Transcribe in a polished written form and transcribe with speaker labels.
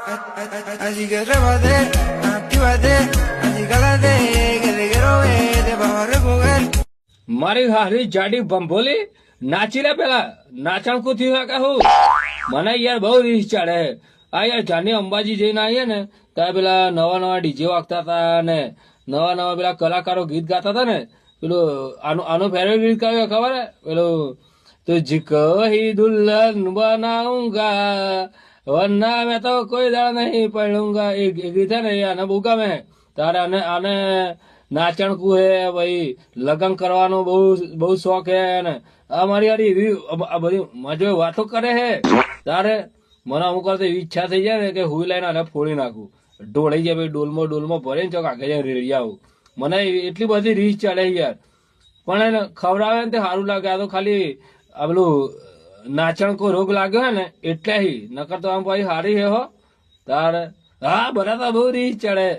Speaker 1: Así que trépate, actívate, así cálate, que te quiero ver, te vas a recoger.
Speaker 2: મારી હારી જાડી ભંભોલી નાચી લે પેલા નાચાણકું થયું કે હું મને યાર બહુ રીસ ચડે આ યાર જાની અંબાજી જઈને આવીએ ને ત્યાં પેલા નવા નવા ડીજે વાગતા હતા ને નવા નવા પેલા કલાકારો ગીત ગાતા હતા ને પેલું આનો ફેવરેટ ગીત કયો ખબર હે પેલું તુझको ही दुल्हन बनाऊंगा वरना मैं तो કોઈ દાડા નહીં પડूंगा એ ગીત હે ને એ આને બહુ ગમે તારે આને નાચણકું હે ભાઈ લગ્ન કરવાનો બહુ શોખ હે ને અમારી યાર એવી આ બધી મજો વાતો કરે હે તારે મને અમુક વાર તો એવી ઈચ્છા થઈ જાય ને કે હુઈ લઈને આને ફોડી નાખું ઢોળાઈ જાય ભાઈ ડોલમાં ભરીને ચોક આગળ જાય રેડી આવું મને એટલી બધી રીચ ચડે યાર પણ એને ખવડાવે ને તે સારું લાગે આ તો ખાલી આ પેલું નાચણકો રોગ લાગ્યો હે ને એટલે નકર તો આમ ભાઈ હારી હે હો તારે હા બરાબર બહુ રીચ ચડે